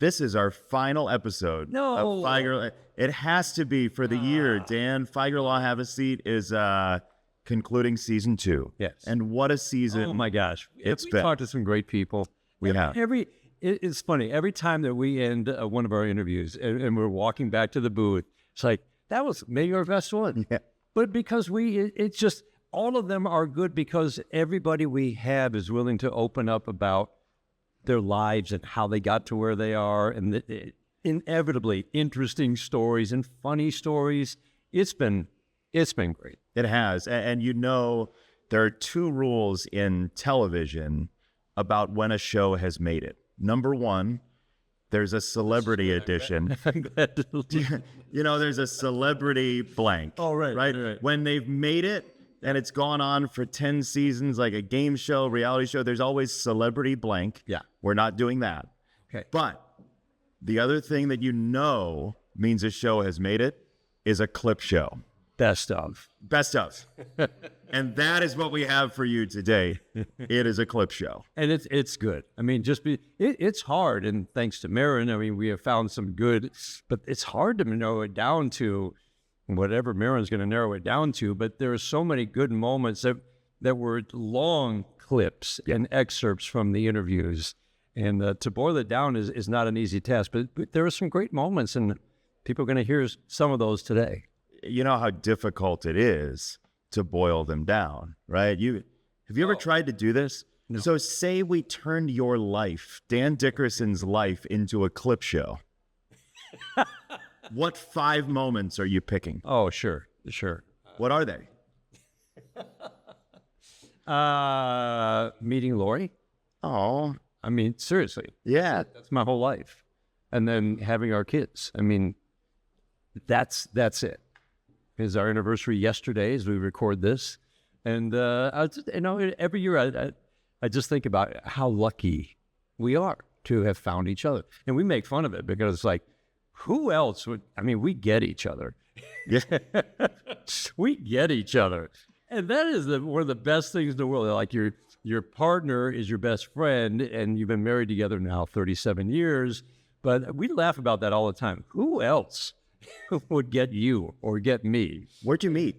this is our final episode. No. Of Feiger. It has to be for the year. Dan, Feiger Law Have a Seat is concluding season 2. Yes. And what a season. Oh, my gosh. It's we been. talked to some great people. We have. It's funny. Every time that we end one of our interviews and we're walking back to the booth, it's like, that was maybe our best one. Yeah. But because it's just, all of them are good because everybody we have is willing to open up about their lives and how they got to where they are, and inevitably interesting stories and funny stories. It's been great. It has. And you know, there are 2 rules in television about when a show has made it. Number 1, there's a celebrity edition. I'm glad to You know, there's a celebrity blank. Oh, right. Right. When they've made it and it's gone on for 10 seasons, like a game show, reality show, there's always celebrity blank. Yeah. We're not doing that. Okay. But the other thing that you know means a show has made it is a clip show. Best of. Best of. And that is what we have for you today. It is a clip show. And it's good. I mean, it's hard. And thanks to Marin, I mean, we have found some good, but it's hard to narrow it down to whatever Marin's going to narrow it down to. But there are so many good moments that were long clips and excerpts from the interviews. And to boil it down is not an easy task. But there are some great moments, and people are going to hear some of those today. You know how difficult it is to boil them down, right? Have you ever tried to do this? No. So say we turned your life, Dan Dickerson's life, into a clip show. What 5 moments are you picking? Oh, sure. What are they? Meeting Lori. Oh, I mean, seriously. yeah. That's my whole life. And then having our kids. I mean, that's it. It's our anniversary yesterday as we record this. And, every year I just think about how lucky we are to have found each other. And we make fun of it because it's like, who else we get each other. Yeah. We get each other. And that is one of the best things in the world. Like your partner is your best friend, and you've been married together now 37 years. But we laugh about that all the time. Who else would get you or get me? Where'd you meet?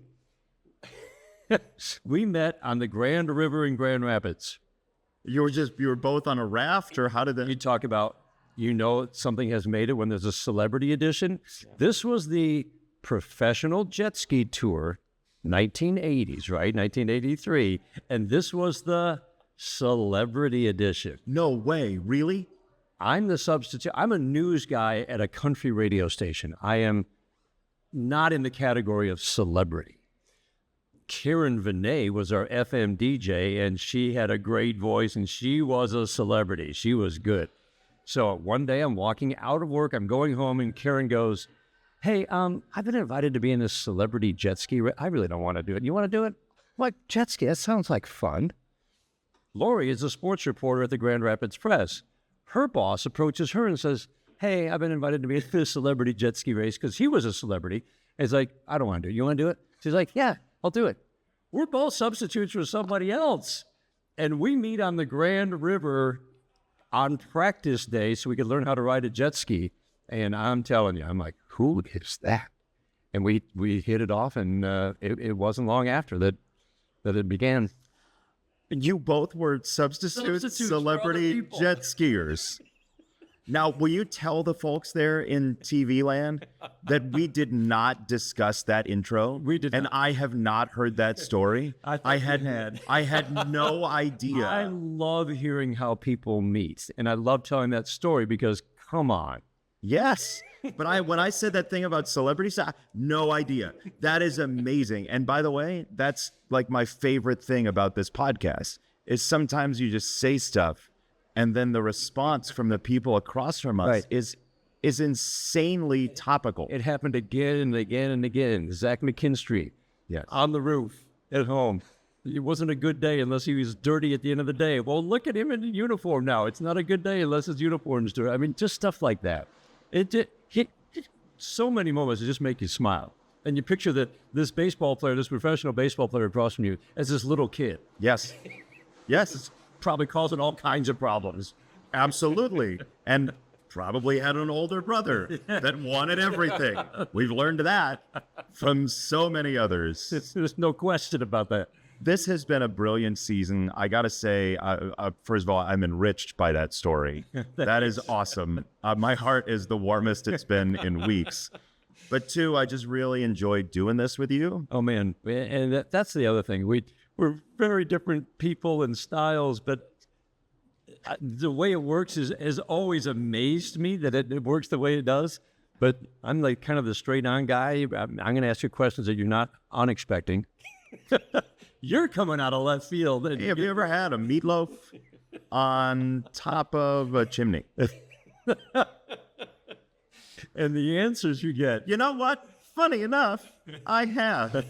We met on the Grand River in Grand Rapids. You were both on a raft, or how did that? You talk about, something has made it when there's a celebrity edition. This was the professional jet ski tour, 1980s, right? 1983. And this was the celebrity edition. No way, really? I'm the substitute. I'm a news guy at a country radio station. I am not in the category of celebrity. Karen Vinay was our FM DJ, and she had a great voice, and she was a celebrity. She was good. So one day I'm walking out of work, I'm going home, and Karen goes, "Hey, I've been invited to be in this celebrity jet ski. I really don't want to do it. You want to do it?" I'm like, jet ski, that sounds like fun. Lori is a sports reporter at the Grand Rapids Press. Her boss approaches her and says, "Hey, I've been invited to be in this celebrity jet ski race," because he was a celebrity. And he's like, "I don't want to do it. You want to do it?" She's like, "Yeah, I'll do it." We're both substitutes for somebody else. And we meet on the Grand River on practice day so we could learn how to ride a jet ski. And I'm telling you, I'm like, who is that? And we hit it off, and it wasn't long after that it began. You both were substitute celebrity jet skiers. Now, will you tell the folks there in TV land that we did not discuss that intro? We did and not. I have not heard that story. I had no idea. I love hearing how people meet, and I love telling that story because, come on. Yes. But when I said that thing about celebrities, no idea. That is amazing. And by the way, that's like my favorite thing about this podcast is sometimes you just say stuff and then the response from the people across from us is insanely topical. It happened again and again and again. Zach McKinstry, Yes. on the roof at home. It wasn't a good day unless he was dirty at the end of the day. Well, look at him in uniform now. It's not a good day unless his uniform's dirty. I mean, just stuff like that. So many moments that just make you smile. And you picture that this professional baseball player across from you as this little kid. Yes. Yes. Probably causing all kinds of problems. Absolutely. And probably had an older brother that wanted everything. We've learned that from so many others. There's no question about that. This has been a brilliant season. I got to say, first of all, I'm enriched by that story. That is awesome. My heart is the warmest it's been in weeks. But two, I just really enjoyed doing this with you. Oh, man. And that's the other thing. We're very different people and styles, but the way it works has always amazed me that it works the way it does. But I'm like kind of the straight on guy. I'm going to ask you questions that you're not unexpecting. You're coming out of left field. Hey, have you ever had a meatloaf on top of a chimney? And the answers you get. You know what? Funny enough, I have.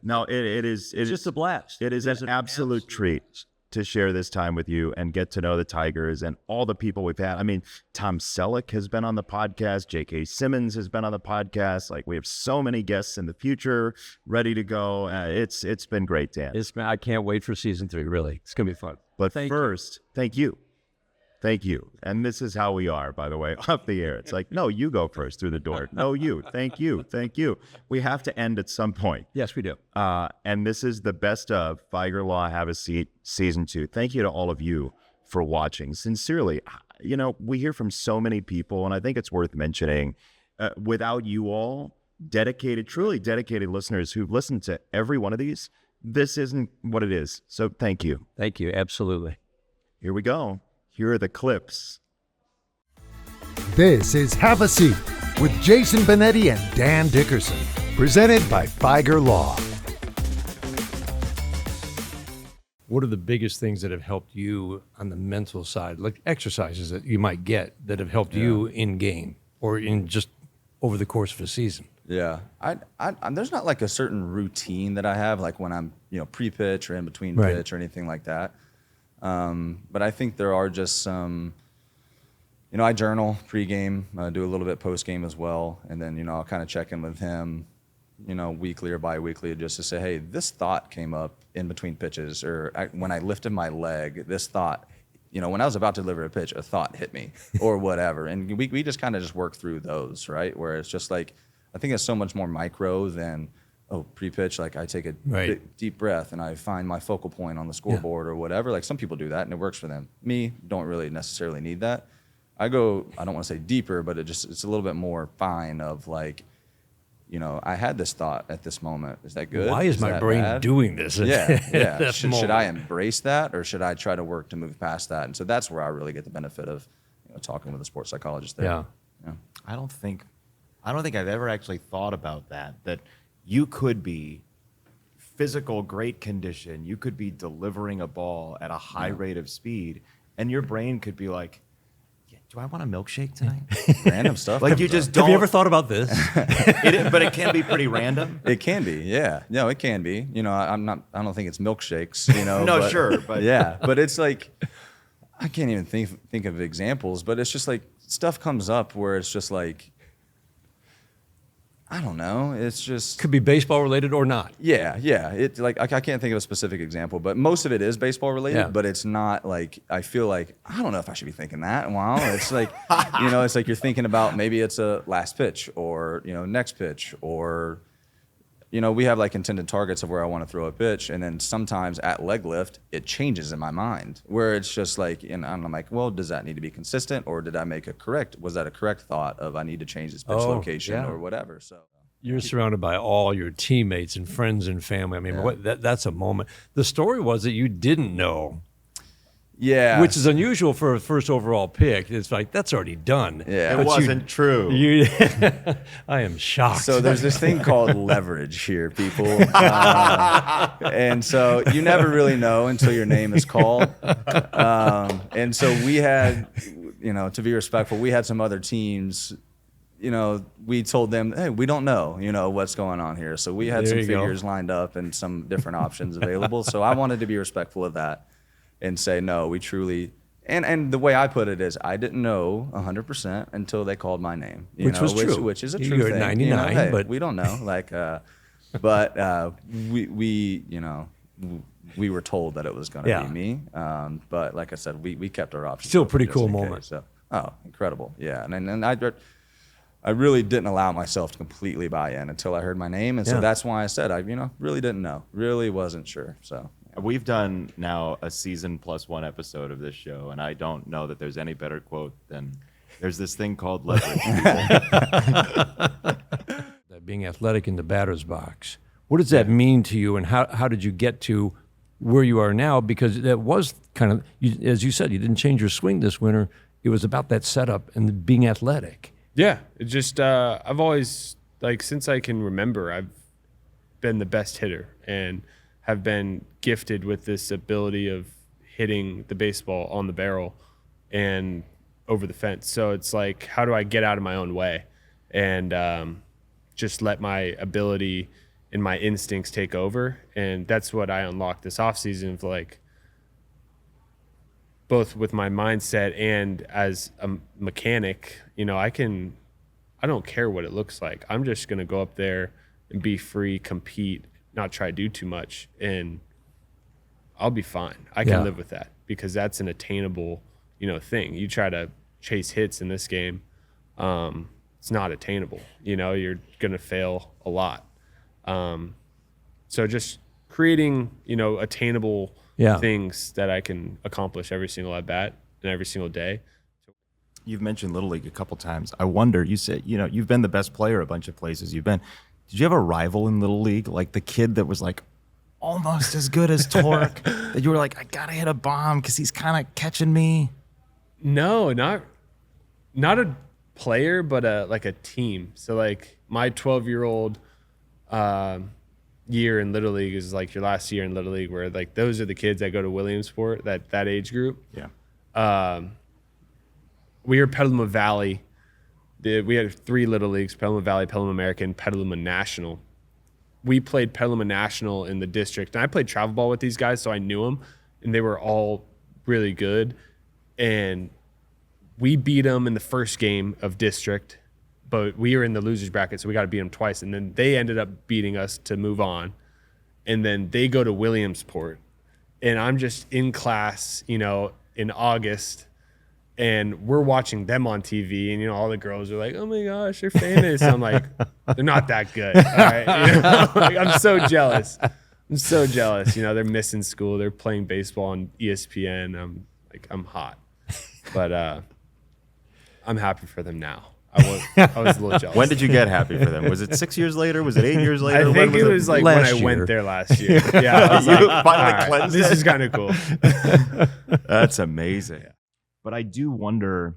No, it is Just a blast. It is an absolute treat to share this time with you and get to know the Tigers and all the people we've had. I mean, Tom Selleck has been on the podcast. J.K. Simmons has been on the podcast. Like, we have so many guests in the future ready to go. It's been great, Dan. I can't wait for season 3, really. It's going to be fun. But first, thank you. Thank you. And this is how we are, by the way, off the air. It's like, no, you go first through the door. No, you. Thank you. Thank you. We have to end at some point. Yes, we do. And this is the best of Figer Law Have a Seat Season 2. Thank you to all of you for watching. Sincerely, we hear from so many people, and I think it's worth mentioning, without you all, truly dedicated listeners who've listened to every one of these, this isn't what it is. So thank you. Thank you. Absolutely. Here we go. Here are the clips. This is Have a Seat with Jason Benetti and Dan Dickerson, presented by Figer Law. What are the biggest things that have helped you on the mental side, like exercises that you might get that have helped you in game or in just over the course of a season? Yeah, I there's not like a certain routine that I have, like when I'm pre-pitch or in between pitch or anything like that. But I think there are just some, I journal pregame, do a little bit postgame as well. And then, I'll kind of check in with him, weekly or biweekly just to say, hey, this thought came up in between pitches, or when I lifted my leg, this thought, when I was about to deliver a pitch, a thought hit me or whatever. And we just kind of just work through those, right? Where it's just like, I think it's so much more micro than, pre-pitch, like I take a deep breath and I find my focal point on the scoreboard or whatever. Like some people do that and it works for them. Me, don't really necessarily need that. I don't want to say deeper, but it's a little bit more fine of like, I had this thought at this moment. Is that good? Why is my brain bad? Doing this? Yeah. Should I embrace that or should I try to work to move past that? And so that's where I really get the benefit of talking with a sports psychologist there. Yeah. I don't think I've ever actually thought about that you could be physical great condition, you could be delivering a ball at a high rate of speed, and your brain could be like, do I want a milkshake tonight? Random stuff. Like you just don't. Have you ever thought about this? But it can be pretty random. It can be, yeah. No, it can be. I don't think it's milkshakes, No, but, sure, but yeah. But it's like, I can't even think of examples, but it's just like stuff comes up where it's just like, I don't know. It's just Could be baseball related or not. Yeah. It like I can't think of a specific example, but most of it is baseball related. Yeah. But it's not like I feel like I don't know if I should be thinking that. Wow, it's like it's like you're thinking about maybe it's a last pitch or next pitch or we have like intended targets of where I want to throw a pitch, and then sometimes at leg lift it changes in my mind where it's just like, and I'm like, well, does that need to be consistent, or did I make was that a correct thought of I need to change this pitch location or whatever? So You're surrounded by all your teammates and friends and family. I mean, that's a moment. The story was that you didn't know. Yeah. Which is unusual for a first overall pick. It's like, that's already done. Yeah. It wasn't true. I am shocked. So there's this thing called leverage here, people. And so you never really know until your name is called. And so we had, to be respectful, we had some other teams, we told them, hey, we don't know, what's going on here. So we had some figures lined up and some different options available. So I wanted to be respectful of that and say, no, we truly, and the way I put it is I didn't know 100% until they called my name. Which was true. Which is a true You're thing. 99, Hey, but we don't know. Like, but we were told that it was going to be me. But like I said, we kept our options. Still a open pretty just cool in case. moment. So Oh, incredible. Yeah. And I really didn't allow myself to completely buy in until I heard my name. And so that's why I said, I really didn't know, really wasn't sure. So We've done now a season plus one episode of this show, and I don't know that there's any better quote than there's this thing called leverage. That being athletic in the batter's box. What does that mean to you, and how did you get to where you are now? Because that was kind of, as you said, you didn't change your swing this winter. It was about that setup and being athletic. Yeah, it just I've always, like, since I can remember, I've been the best hitter and have been gifted with this ability of hitting the baseball on the barrel and over the fence. So it's like, how do I get out of my own way and just let my ability and my instincts take over? And that's what I unlocked this offseason of, like, both with my mindset and as a mechanic, I don't care what it looks like. I'm just going to go up there and be free, compete, not try to do too much, and I'll be fine. I can live with that because that's an attainable, thing. You try to chase hits in this game, it's not attainable. You're going to fail a lot. So just creating, attainable things that I can accomplish every single at bat and every single day. You've mentioned Little League a couple times. I wonder, you said, you've been the best player a bunch of places you've been. Did you have a rival in Little League? Like the kid that was like almost as good as Torque that you were like, I gotta hit a bomb because he's kind of catching me? No, not a player, but like a team. So like my 12-year-old year in Little League is like your last year in Little League, where like those are the kids that go to Williamsport, that age group. Yeah. We were Petaluma Valley. We had 3 Little Leagues: Petaluma Valley, Petaluma American, Petaluma National. We played Petaluma National in the district, and I played travel ball with these guys, so I knew them, and they were all really good. And we beat them in the first game of district, but we were in the losers bracket, so we got to beat them twice. And then they ended up beating us to move on. And then they go to Williamsport, and I'm just in class, in August, and we're watching them on TV, and all the girls are like, "Oh my gosh, they're famous." I'm like, "They're not that good." All right? Like, I'm so jealous. They're missing school. They're playing baseball on ESPN. I'm hot, but I'm happy for them now. I was a little jealous. When did you get happy for them? Was it 6 years later? Was it 8 years later? I think it was like when I went there last year. Yeah, I was You like, finally all right, cleansed this it? is kind of cool. That's amazing. But I do wonder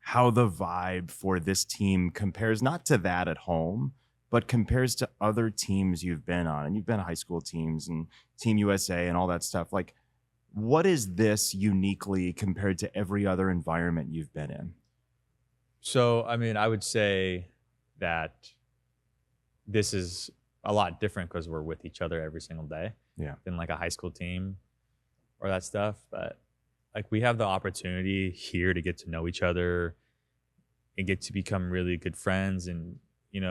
how the vibe for this team compares not to that at home, but compares to other teams you've been on. And you've been high school teams and Team USA and all that stuff. Like, what is this uniquely compared to every other environment you've been in? So, I mean, I would say that this is a lot different because we're with each other every single day. Yeah. Than like a high school team or that stuff. But like, we have the opportunity here to get to know each other and get to become really good friends and,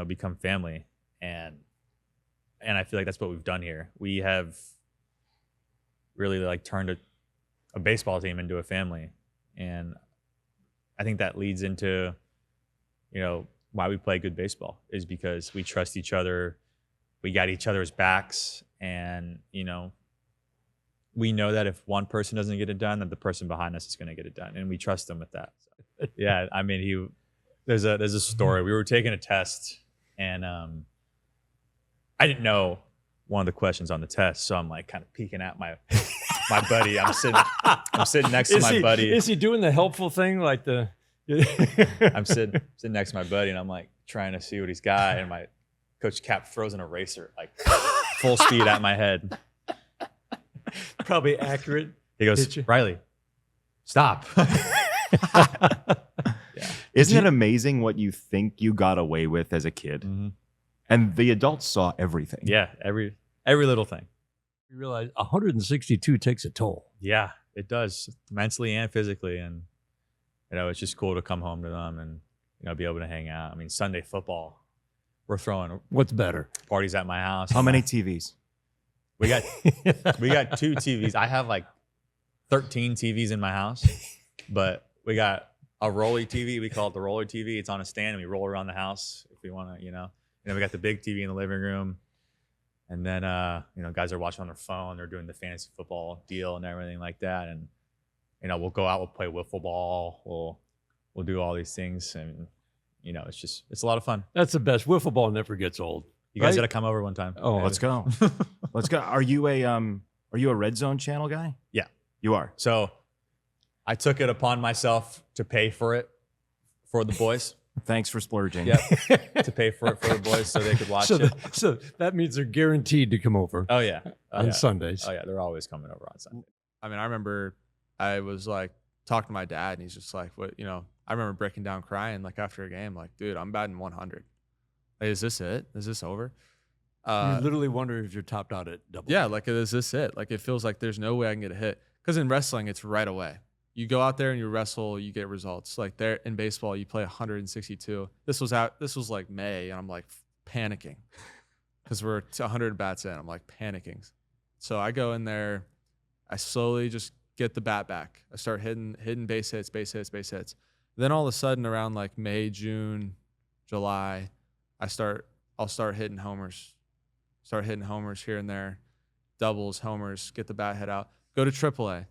become family. And I feel like that's what we've done here. We have really like turned a baseball team into a family. And I think that leads into, why we play good baseball, is because we trust each other. We got each other's backs, and, we know that if one person doesn't get it done, that the person behind us is going to get it done, and we trust them with that. So, yeah, I mean, there's a story. We were taking a test, and I didn't know one of the questions on the test, so I'm like kind of peeking at my buddy. I'm sitting next to my buddy. Is he doing the helpful thing, like the? I'm sitting next to my buddy, and I'm like trying to see what he's got, and my Coach Cap throws an eraser like full speed at my head. Probably accurate. He goes, "Riley, stop." Isn't it amazing what you think you got away with as a kid? Mm-hmm. And the adults saw everything. Yeah, every little thing. You realize 162 takes a toll. Yeah, it does, mentally and physically. And, it's just cool to come home to them and, be able to hang out. I mean, Sunday football, we're throwing What's better? parties at my house. How many TVs? We got 2 TVs. I have like 13 TVs in my house, but we got a rolly TV. We call it the roller TV. It's on a stand, and we roll around the house if we want to, you know. And then we got the big TV in the living room. And then, you know, guys are watching on their phone. They're doing the fantasy football deal and everything like that. And, you know, we'll go out, we'll play wiffle ball. We'll do all these things. And, you know, it's a lot of fun. That's the best. Wiffle ball never gets old. You guys right? got to come over one time. Oh, Let's go. Let's go. Are you a Red Zone channel guy? Yeah. You are. So I took it upon myself to pay for it for the boys. Thanks for splurging. Yep. To pay for it for the boys so they could watch it. So that means they're guaranteed to come over Oh, yeah. Oh, on yeah. Sundays. Oh, yeah. They're always coming over on Sunday. I mean, I remember I was like talking to my dad, and he's just like, "What?" You know, I remember breaking down, crying like after a game, like, "Dude, I'm batting 100. Like, is this it? Is this over?" You're literally wondering if you're topped out at double. Yeah, like, is this it? Like, it feels like there's no way I can get a hit. Because in wrestling, it's right away. You go out there and you wrestle, you get results. Like there in baseball, you play 162. This was like May, and I'm like panicking because we're 100 bats in. I'm like panicking. So I go in there, I slowly just get the bat back. I start hitting base hits. Then all of a sudden, around like May, June, July, I'll start hitting homers. Start hitting homers here and there, doubles, homers, get the bat head out. Go to AAA,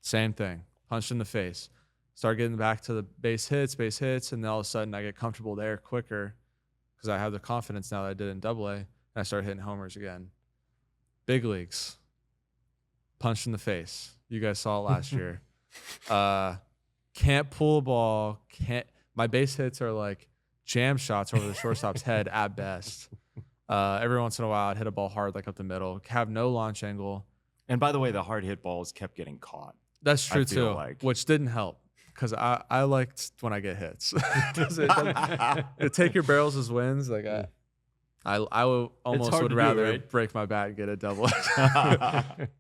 same thing, punched in the face. Start getting back to the base hits, and then all of a sudden I get comfortable there quicker because I have the confidence now that I did in AA, and I start hitting homers again. Big leagues, punched in the face. You guys saw it last year. Can't pull a ball. My base hits are like jam shots over the shortstop's head at best. Every once in a while, I'd hit a ball hard, like up the middle. Have no launch angle. And by the way, the hard hit balls kept getting caught. That's true feel too, like. which didn't help because I liked when I get hits. It take your barrels as wins. Like I almost hard would to do, rather right? break my bat and get a double.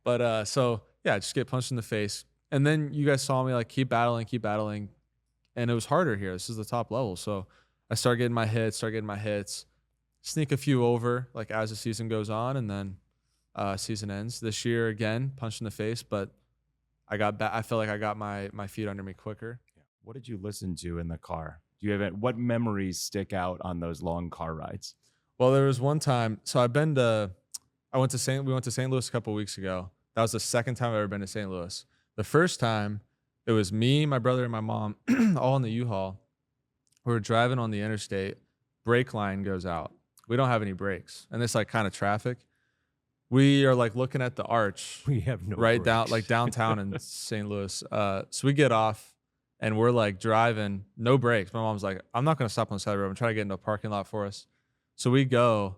But so yeah, just get punched in the face, and then you guys saw me like keep battling, and it was harder here. This is the top level, so I start getting my hits, sneak a few over like as the season goes on, and then season ends. This year again, punched in the face, but I felt like I got my feet under me quicker. What did you listen to in the car? Do you have what memories stick out on those long car rides? Well, there was one time. So we went to St. Louis a couple of weeks ago. That was the second time I've ever been to St. Louis. The first time, it was me, my brother, and my mom, all in the U-Haul. We were driving on the interstate. Brake line goes out. We don't have any brakes, and it's like kind of traffic. We are like looking at the arch. We have no right brakes. down like downtown in St. Louis. So we get off and we're like driving, no brakes. My mom's like, "I'm not gonna stop on the side of the road. I'm trying to get into a parking lot for us." So we go,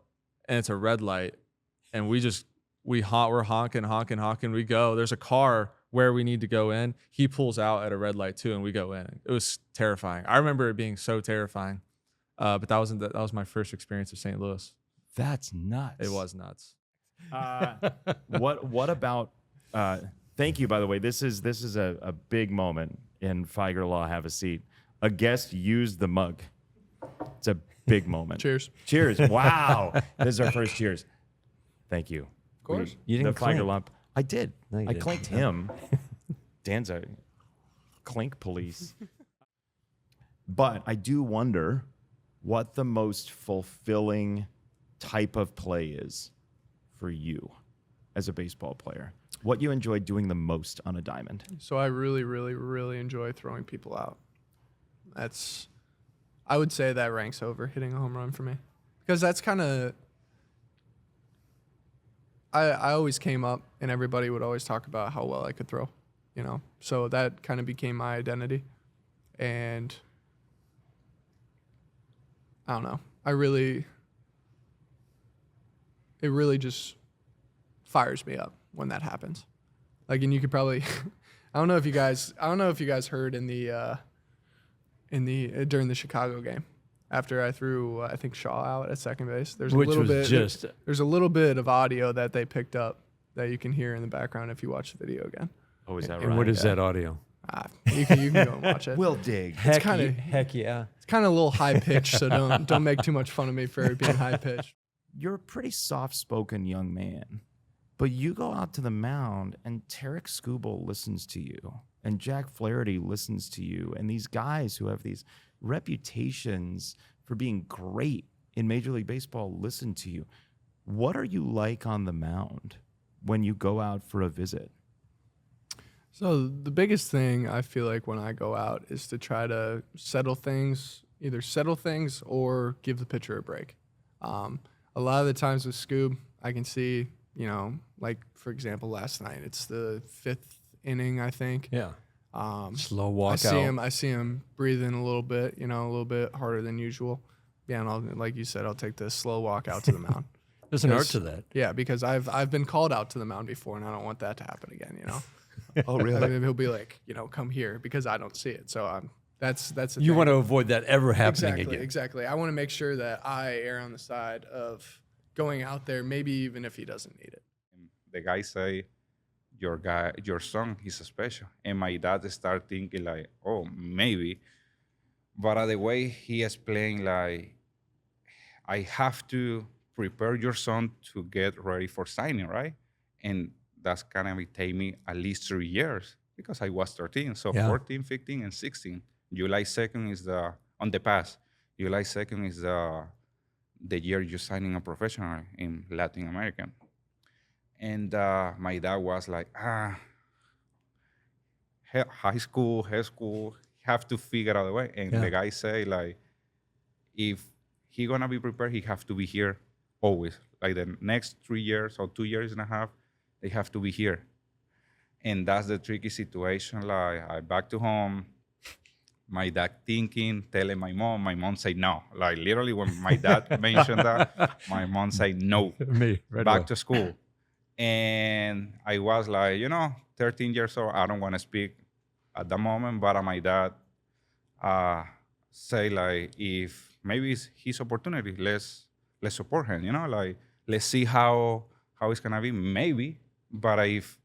and it's a red light, and we're honking. We go. There's a car where we need to go in. He pulls out at a red light too, and we go in. It was terrifying. I remember it being so terrifying. But that was my first experience of St. Louis. That's nuts. It was nuts. What about thank you, by the way. This is a big moment in Figer Law Have a Seat. A guest used the mug. It's a big moment. Cheers. Cheers. Wow. This is our first cheers. Thank you. Of course. You didn't the Figer clink. Law. I did. No, you I didn't. clinked him. Dan's a clink police. But I do wonder what the most fulfilling type of play is for you as a baseball player. What you enjoy doing the most on a diamond. So I really, really, really enjoy throwing people out. I would say that ranks over hitting a home run for me. Because that's kind of, I always came up and everybody would always talk about how well I could throw, you know. So that kind of became my identity. And I don't know. It really just fires me up when that happens. Like, and you could probably, I don't know if you guys heard during the Chicago game after I threw, I think Shaw out at second base. There's a little bit of audio that they picked up that you can hear in the background if you watch the video again. Oh, is that And right? what is that audio? You can go and watch it. We'll dig. It's kind of yeah. It's kind of a little high pitched, so don't make too much fun of me for it being high pitched. You're a pretty soft-spoken young man, but you go out to the mound and Tarek Skubal listens to you and Jack Flaherty listens to you, and these guys who have these reputations for being great in Major League Baseball listen to you. What are you like on the mound when you go out for a visit? So the biggest thing I feel like when I go out is to try to either settle things or give the pitcher a break. A lot of the times with Scoob, I can see, like for example, last night, it's the 5th inning, I think. Yeah. Slow walk I see him breathing a little bit, a little bit harder than usual. Yeah, and like you said, I'll take the slow walk out to the mound. There's an art to that. Yeah, because I've been called out to the mound before, and I don't want that to happen again. Oh, really? I mean, he'll be like, come here, because I don't see it. So that's the You thing. want to avoid that ever happening again. Exactly. I want to make sure that I err on the side of going out there, maybe even if he doesn't need it. The guy say, your son, he's special. And my dad start thinking like, oh, maybe. But the way he explained, like, I have to prepare your son to get ready for signing, right? And that's gonna take me at least 3 years because I was 13. So 14, 15, and 16. July 2nd is on the pass. July 2nd is the year you're signing a professional in Latin America. And my dad was like, high school, have to figure out a way. And the guy say, like, if he gonna be prepared, he have to be here always. Like the next 3 years or 2 years and a half, they have to be here. And that's the tricky situation. Like, I back to home, my dad thinking, telling my mom say no. Like literally when my dad mentioned that, my mom say no, back to school. And I was like, 13 years old, I don't want to speak at the moment, but my dad say like, if maybe it's his opportunity, let's support him, like let's see how it's gonna be, maybe. But if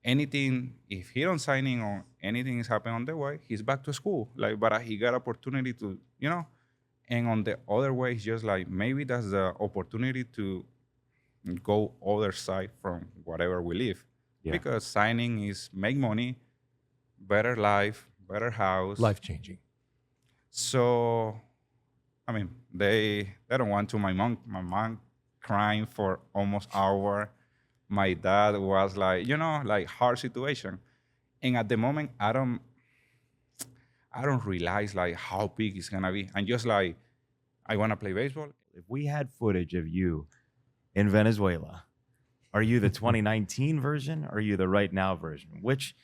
he don't sign in or anything is happening on the way, he's back to school. Like, but he got opportunity to, and on the other way, it's just like, maybe that's the opportunity to go other side from whatever we live. Yeah. Because signing is make money, better life, better house. Life-changing. So, I mean, they don't want to. My mom crying for almost an hour. My dad was like, like hard situation. And at the moment, I don't realize like how big it's gonna be. I'm just like, I wanna play baseball. If we had footage of you in Venezuela, are you the 2019 version or are you the right now version? Which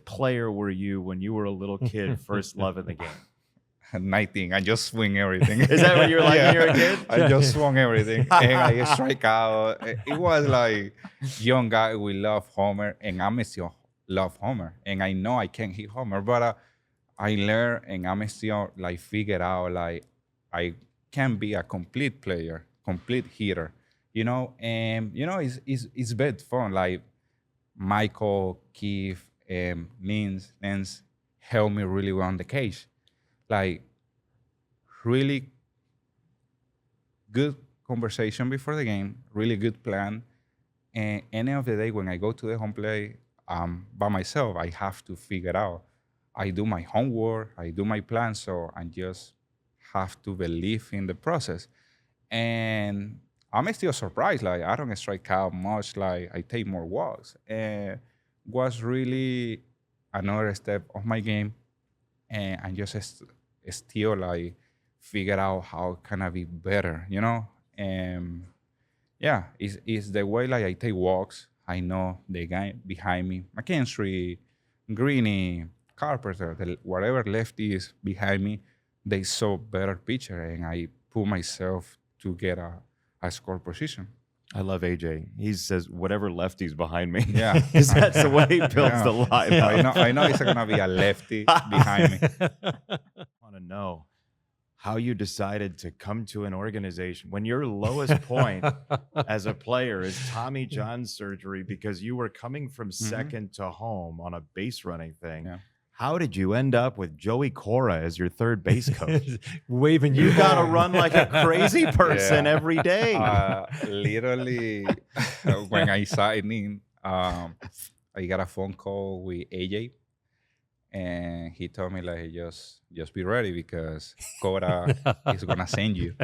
player were you when you were a little kid, first loving the game? 19. I just swing everything. Is that what you were like when you were a kid? I just swung everything. And I strike out. It was like young guy, we love Homer, and I still love Homer. And I know I can't hit Homer, but I learned and I'm still like figure out like I can be a complete player, complete hitter. And it's bad fun. Like Michael, Keith, and Nance helped me really well on the cage. Like really good conversation before the game, really good plan. And any of the day when I go to the home plate by myself, I have to figure out. I do my homework, I do my plan, so I just have to believe in the process. And I'm still surprised, like I don't strike out much, like I take more walks. And was really another step of my game. And I just still like figure out how can I be better, And yeah, it's the way like I take walks. I know the guy behind me, McKinstry, Greeny, Carpenter, whatever lefty is behind me, they saw better pitcher, and I put myself to get a score position. I love AJ. He says whatever lefty's behind me. Yeah, because that's the way he builds the line. I know it's gonna be a lefty behind me. I want to know how you decided to come to an organization when your lowest point as a player is Tommy John surgery because you were coming from second to home on a base running thing. Yeah. How did you end up with Joey Cora as your third base coach? Waving you. You got to run like a crazy person every day. Literally, when I signed in, I got a phone call with AJ, and he told me like just be ready because Cora is gonna send you.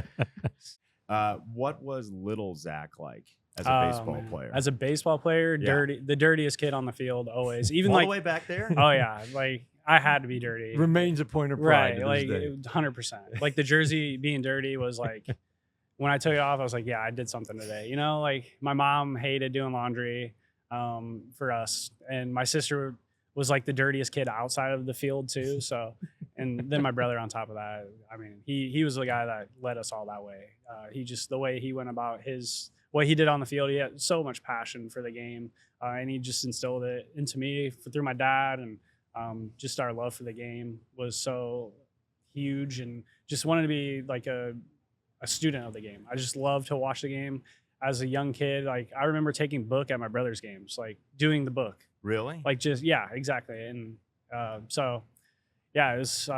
What was little Zach like as a baseball man. player? As a baseball player, Yeah. the dirtiest kid on the field always. Even All like the way back there? oh yeah, like I had to be dirty. Remains a point of Right, pride to like this day. 100%. Like the jersey being dirty was like when I took it off, I was like, yeah, I did something today. You know, like my mom hated doing laundry for us, and my sister was like the dirtiest kid outside of the field too. So, and then my brother on top of that. I mean, he was the guy that led us all that way. He just the way he went about what he did on the field. He had so much passion for the game, and he just instilled it into me through my dad, and just our love for the game was so huge, and just wanted to be like a student of the game. I just loved to watch the game as a young kid. Like I remember taking book at my brother's games, like doing the book. Really? Like just yeah, exactly. And so yeah, it was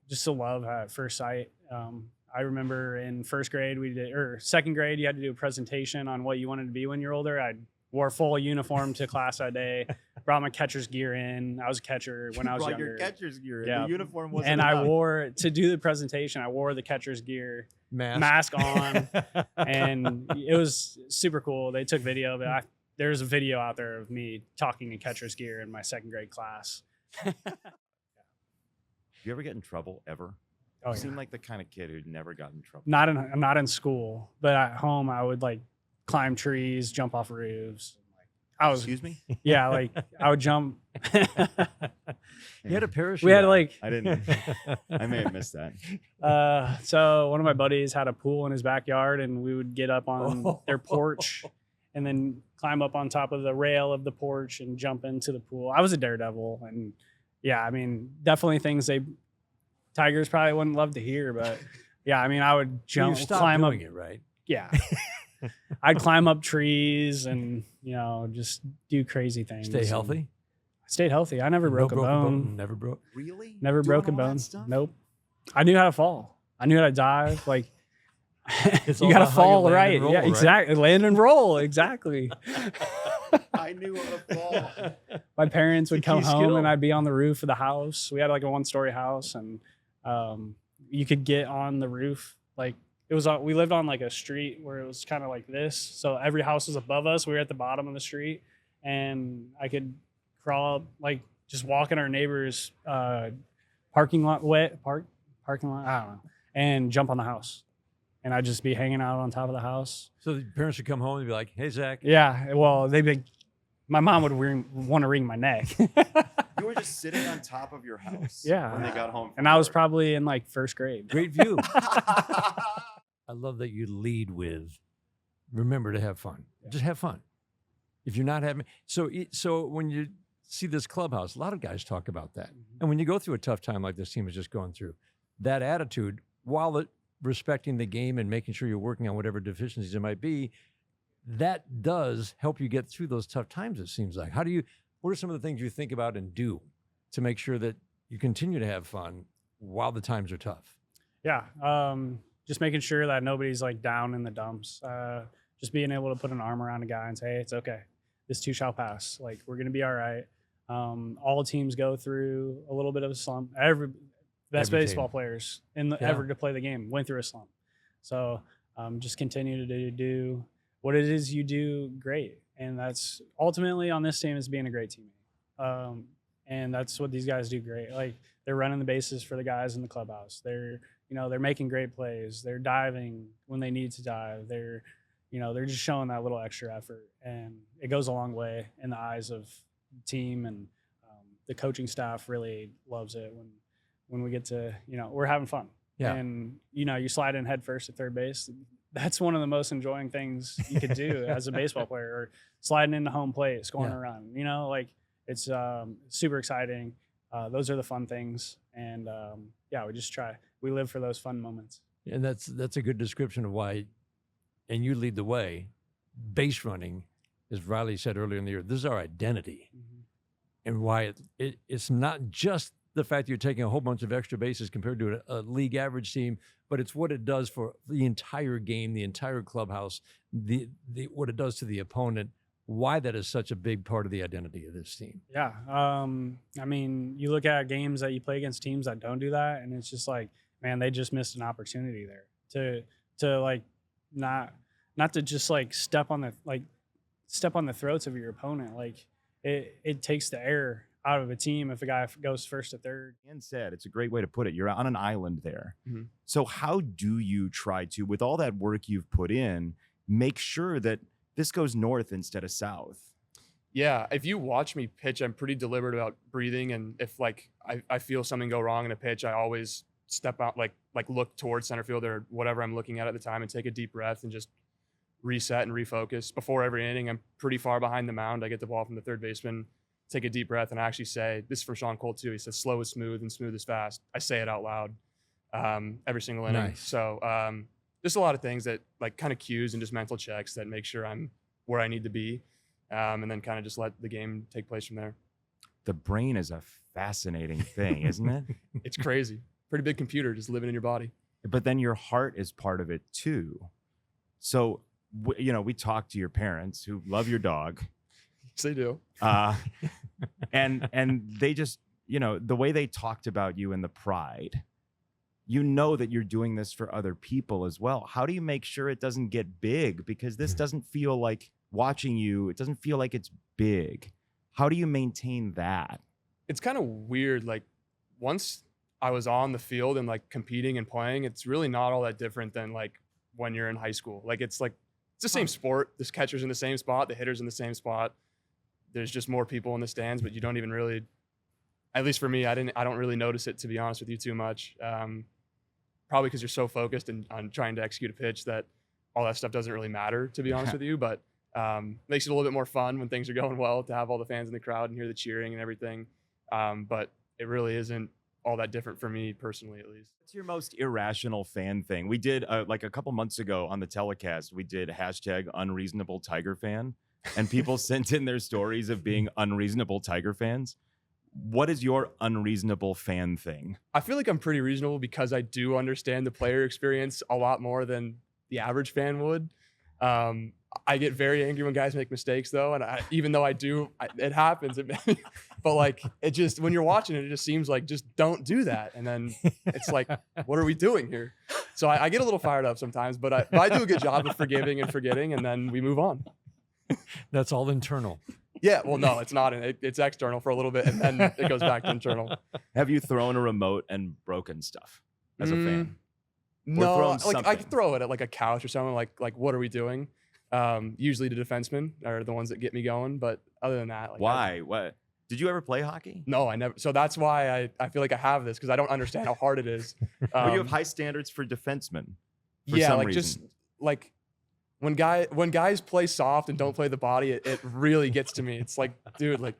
just a love at first sight. I remember in first grade or second grade, you had to do a presentation on what you wanted to be when you're older. I wore full uniform to class that day, brought my catcher's gear in. I was a catcher when I was Brought younger. your catcher's gear in. Yeah. The uniform wasn't And I enough. wore, to do the presentation, I wore the catcher's gear, mask on, and it was super cool. They took video of it. There's a video out there of me talking in catcher's gear in my second grade class. You ever get in trouble ever? Oh, You yeah. seem like the kind of kid who'd never got in trouble. Not in school, but at home I would like climb trees, jump off roofs. I was Excuse me? yeah, like I would jump. He had a parachute. We had on. like I didn't. I may have missed that. so one of my buddies had a pool in his backyard, and we would get up on their porch and then climb up on top of the rail of the porch and jump into the pool. I was a daredevil, and yeah, I mean, definitely things Tigers probably wouldn't love to hear, but yeah, I mean, I would You jump, stopped climb up. doing it, right? Yeah. I'd climb up trees and, just do crazy things. Stay and healthy. Stayed healthy. I never broke a broken bone. Never broke. Really? Never Doing broke a all that bone. stuff? Nope. I knew how to fall. I knew how to dive. Like It's you all got to about how you fall land right. and roll, Yeah, right? exactly. Land and roll. Exactly. I knew how to fall. My parents would It's a come key home skill. and I'd be on the roof of the house. We had like a 1-story house, and you could get on the roof. Like we lived on like a street where it was kind of like this. So every house was above us. We were at the bottom of the street, and I could crawl up, like just walk in our neighbor's parking lot, parking lot, I don't know, and jump on the house. And I'd just be hanging out on top of the house. So the parents would come home and be like, "Hey, Zach." Yeah, well, my mom would want to wring my neck. You were just sitting on top of your house. Yeah. When they got home. And I was probably in like first grade. Great view. I love that you lead with, remember to have fun. Just have fun. If you're not having, so when you see this clubhouse, a lot of guys talk about that. And when you go through a tough time like this team has just gone through, that attitude, while respecting the game and making sure you're working on whatever deficiencies there might be, that does help you get through those tough times, it seems like. What are some of the things you think about and do to make sure that you continue to have fun while the times are tough? Yeah. Just making sure that nobody's like down in the dumps. Just being able to put an arm around a guy and say, hey, it's okay. This too shall pass. Like, we're going to be all right. All teams go through a little bit of a slump. Best Every baseball team. players Yeah. ever to play the game went through a slump. So just continue to do what it is you do great. And that's ultimately on this team is being a great teammate. And that's what these guys do great. Like, they're running the bases for the guys in the clubhouse. They're making great plays. They're diving when they need to dive. They're just showing that little extra effort, and it goes a long way in the eyes of the team, and the coaching staff really loves it when we get to, we're having fun. Yeah. And, you slide in head first at third base. That's one of the most enjoying things you could do as a baseball player, or sliding into home plate, scoring a run, it's super exciting. Those are the fun things. And we live for those fun moments. And that's a good description of why, and you lead the way. Base running, as Riley said earlier in the year, this is our identity. And why it's not just the fact that you're taking a whole bunch of extra bases compared to a league average team, but it's what it does for the entire game, the entire clubhouse, what it does to the opponent, why that is such a big part of the identity of this team. Yeah. I mean, you look at games that you play against teams that don't do that, and it's just like, man, they just missed an opportunity there to like not to just like step on the throats of your opponent. Like it takes the air out of a team if a guy goes first to third. And said, it's a great way to put it. You're on an island there. Mhm. So how do you try to, with all that work you've put in, make sure that this goes north instead of south? Yeah, if you watch me pitch, I'm pretty deliberate about breathing, and if like I feel something go wrong in a pitch, I always step out, like look towards center field or whatever I'm looking at the time, and take a deep breath and just reset and refocus. Before every inning, I'm pretty far behind the mound. I get the ball from the third baseman, take a deep breath, and I actually say, this is for Sean Cole too. He says, slow is smooth and smooth is fast. I say it out loud every single inning. Nice. So just a lot of things that like kind of cues and just mental checks that make sure I'm where I need to be. And then kind of just let the game take place from there. The brain is a fascinating thing, isn't it? It's crazy. Pretty big computer just living in your body. But then your heart is part of it too. So, we talked to your parents who love your dog. Yes, they do. And they just, the way they talked about you and the pride, that you're doing this for other people as well. How do you make sure it doesn't get big? Because this doesn't feel like, watching you, it doesn't feel like it's big. How do you maintain that? It's kind of weird. Like once I was on the field and like competing and playing, it's really not all that different than like when you're in high school. Like it's the same sport. This catcher's in the same spot, the hitter's in the same spot. There's just more people in the stands, but you don't even really, at least for me, I don't really notice it, to be honest with you, too much. Probably because you're so focused on trying to execute a pitch that all that stuff doesn't really matter, to be honest with you. But makes it a little bit more fun when things are going well to have all the fans in the crowd and hear the cheering and everything. But it really isn't all that different for me personally, at least. What's your most irrational fan thing? We did like a couple months ago on the telecast, we did #unreasonable Tiger fan, and people sent in their stories of being unreasonable Tiger fans. What is your unreasonable fan thing? I feel like I'm pretty reasonable because I do understand the player experience a lot more than the average fan would. I get very angry when guys make mistakes, though, and even though it happens. But like, it just, when you're watching it, it just seems like, just don't do that, and then it's like, what are we doing here? So I get a little fired up sometimes, but I do a good job of forgiving and forgetting, and then we move on. That's all internal. Yeah, well, no, it's not. It's external for a little bit, and then it goes back to internal. Have you thrown a remote and broken stuff as a fan? No, like I could throw it at like a couch or something. Like what are we doing? Usually the defensemen are the ones that get me going, but other than that, like, why? What? Did you ever play hockey? No, I never. So that's why I feel like I have this, because I don't understand how hard it is. Well, you have high standards for defensemen. For yeah, some like reason. just like when guys play soft and don't play the body, it really gets to me. It's like, dude, like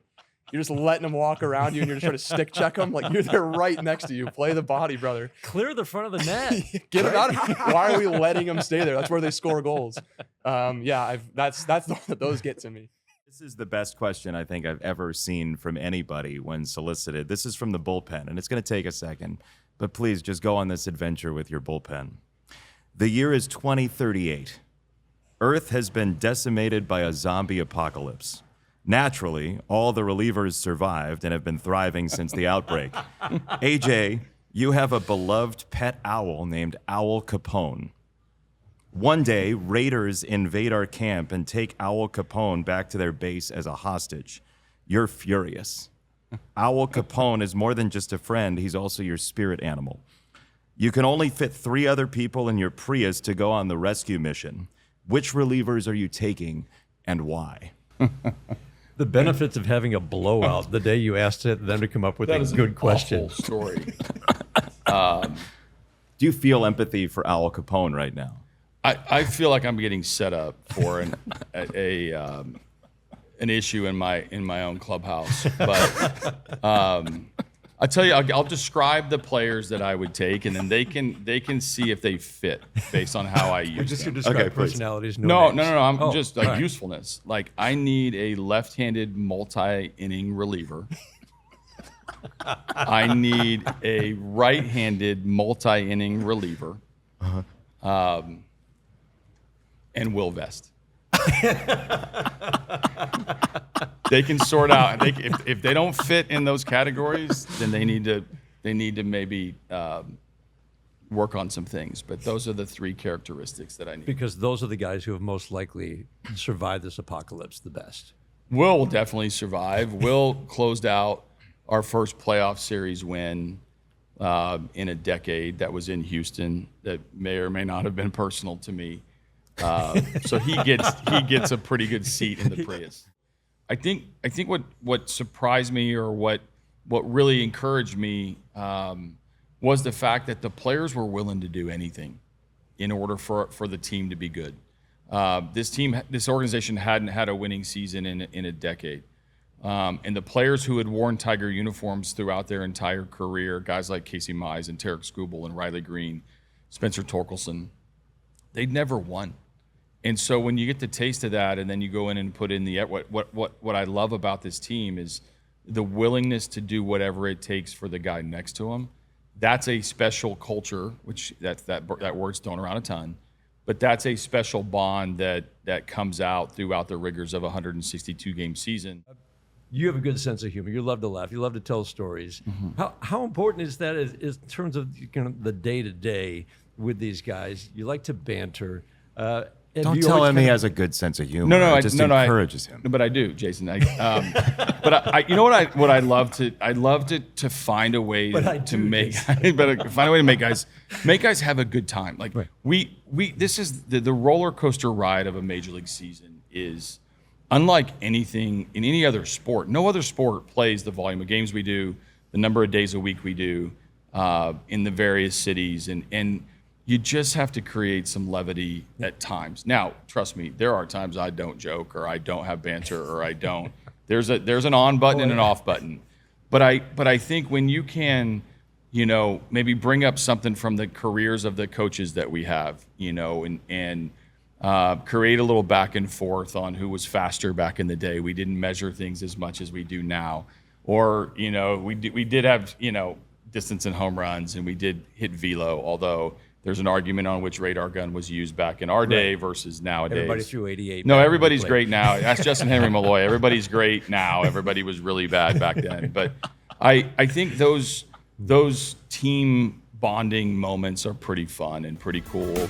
you're just letting them walk around you and you're just trying to stick check them. Like they're right next to you. Play the body, brother. Clear the front of the net. Get them out. Why are we letting them stay there? That's where they score goals. That's the one that those get to me. This is the best question I think I've ever seen from anybody when solicited. This is from the bullpen, and it's going to take a second, but please just go on this adventure with your bullpen. The year is 2038. Earth has been decimated by a zombie apocalypse. Naturally, all the relievers survived and have been thriving since the outbreak. AJ, you have a beloved pet owl named Owl Capone. One day, raiders invade our camp and take Owl Capone back to their base as a hostage. You're furious. Owl Capone is more than just a friend, he's also your spirit animal. You can only fit 3 other people in your Prius to go on the rescue mission. Which relievers are you taking and why? The benefits of having a blowout the day you asked them to come up with a good question. Story. Do you feel empathy for Owl Capone right now? I feel like I'm getting set up for an issue in my own clubhouse. But I tell you, I'll describe the players that I would take, and then they can see if they fit based on how I use them. Just describe personalities. No. I'm just like usefulness. Like I need a left-handed multi-inning reliever. I need a right-handed multi-inning reliever. And Will Vest. They can sort out. If they don't fit in those categories, then they need to maybe work on some things. But those are the three characteristics that I need. Because those are the guys who have most likely survived this apocalypse the best. Will definitely survive. Will closed out our first playoff series win in a decade. That was in Houston. That may or may not have been personal to me. So he gets a pretty good seat in the Prius. I think what surprised me, or what really encouraged me, was the fact that the players were willing to do anything in order for the team to be good. This organization hadn't had a winning season in a decade. And the players who had worn Tiger uniforms throughout their entire career, guys like Casey Mize and Tarek Skubal and Riley Green, Spencer Torkelson, they'd never won. And so when you get the taste of that, and then you go in and put in the what I love about this team is the willingness to do whatever it takes for the guy next to him. That's a special culture, which that word's thrown around a ton, but that's a special bond that comes out throughout the rigors of a 162-game season. You have a good sense of humor. You love to laugh. You love to tell stories. How important is that is in terms of the day-to-day with these guys? You like to banter. Don't tell him he has a good sense of humor. No, it just encourages him. But I do, Jason. But you know what I love to find a way to make guys have a good time. Like this is the roller coaster ride of a major league season is unlike anything in any other sport. No other sport plays the volume of games we do, the number of days a week we do in the various cities, and you just have to create some levity at times. Now, trust me, there are times I don't joke, or I don't have banter, or I don't. There's an on button and an off button. But I think when you can, maybe bring up something from the careers of the coaches that we have, and create a little back and forth on who was faster back in the day. We didn't measure things as much as we do now. Or, we did have, distance and home runs, and we did hit velo, although there's an argument on which radar gun was used back in our day versus nowadays. Everybody threw 88. No, everybody's great now. Ask Justin Henry Malloy. Everybody's great now. Everybody was really bad back then. But I think those team bonding moments are pretty fun and pretty cool.